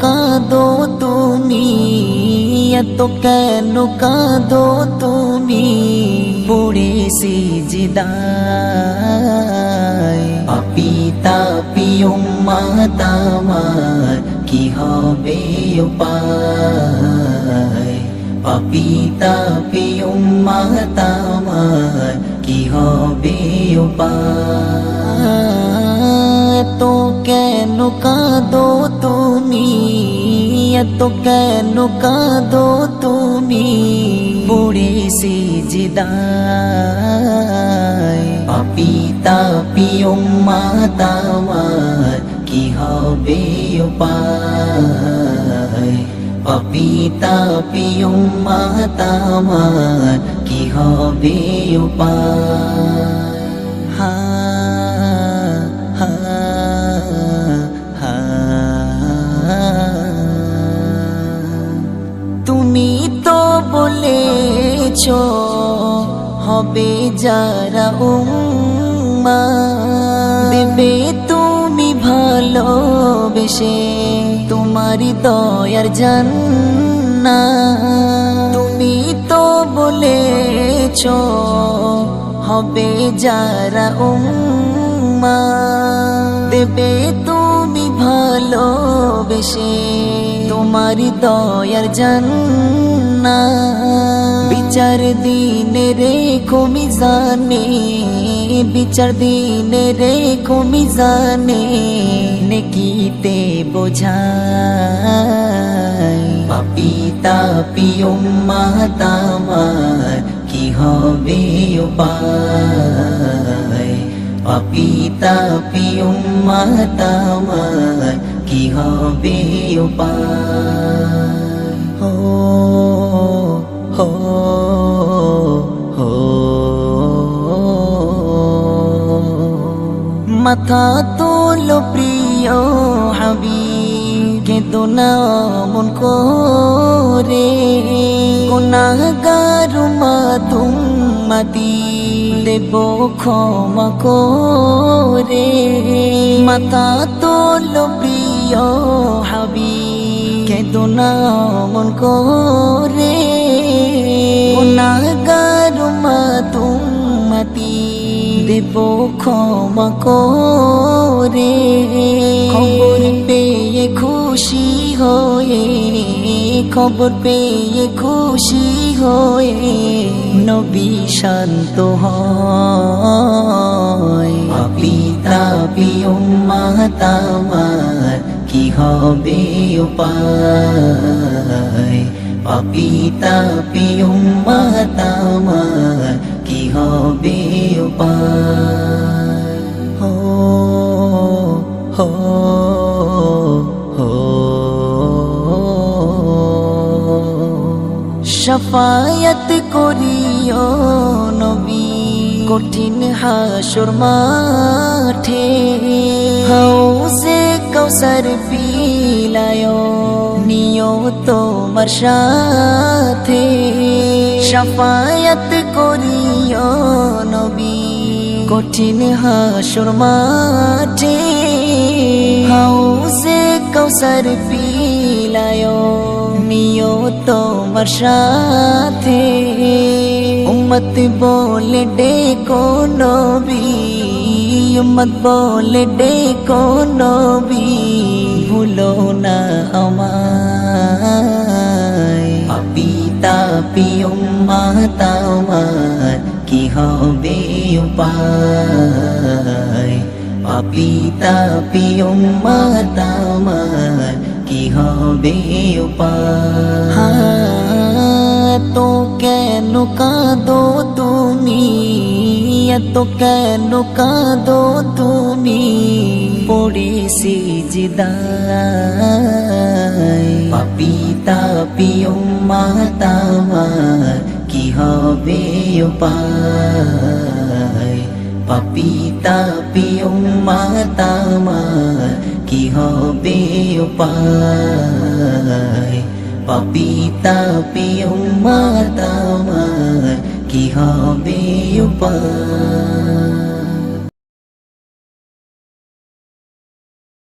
কাঁদো তুমি, এত কেন কাঁদো তুমি, পড়ে সিজদায়। পাপী তাপী উম্মত আমার কি হবে উপায়, পাপী তাপী উম্মত আমার কি হবে উপায়। তো কেন কাঁদো তুমি, এত কেন কাঁদো তুমি, পড়ে সিজদায়। পাপী তাপী উম্মত আমার কি হবে উপায়, পাপী তাপী উম্মত আমার কি হবে উপায়। তুমি তো বলেছো হবে যারা উম্মাহ, দেবে তুমি ভালোবেসে তোমারি দয়ার জান্নাত। তুমি তো বলেছো হবে যারা উম্মাহ, দেবে তুমি ভালোবেসে তোমারি দয়ার জান্নাত। বিচার দিনে রেখো মিজানে, বিচার দিনে রেখো মিজানে, নেকিতে বোঝাই। পাপী তাপী উম্মত আমার কি হবে উপায়, পাপী তাপী উম্মত আমার কি হবে উপায়। হো হো হো মাথা তোলো প্রিয় হাবিব, কেঁদো না মন করে, গুনাহগার উম্মতি দেব ক্ষমা করে। মাথা তোলো প্রিয় হাবিব, কেঁদো না মন করে, গুনাহগার উম্মতি দেব ক্ষমা করে। খবর পেয়ে খুশি হয়ে, খবর পেয়ে খুশি হয়ে নবী শান্ত হয়। পাপী তাপী উম্মত আমার কি হবে উপায়, পাপী তাপী উম্মত আমার কি হবে উপায়। হো হো হো শাফায়াত করিও নবী কঠিন হাসর মাঠে, হাউজে কাউসার পিলায়ো নিও তোমার সাথে। শাফায়াত করিও নবী কঠিন হাসর মাঠে, হাউজে কাউসার পিলায়ো নিও তোমার সাথে। উম্মত বলে ডেকো নবী, উম্মত বলে ডেকো নবী, ভুলো না আমায়। পাপী তাপী উম্মত আমার কি হবে উপায়, পাপী তাপী উম্মত আমার কি হবে উপায়। তো কেন কাঁদো তুমি, এত কেন কাঁদো তুমি, পড়ে সিজদায়। পাপী তাপী উম্মত আমার কি হবে উপায়, পাপী তাপী উম্মত আমার কি হবে উপায়, পাপী তাপী উম্মত আমার কি হবে উপায়।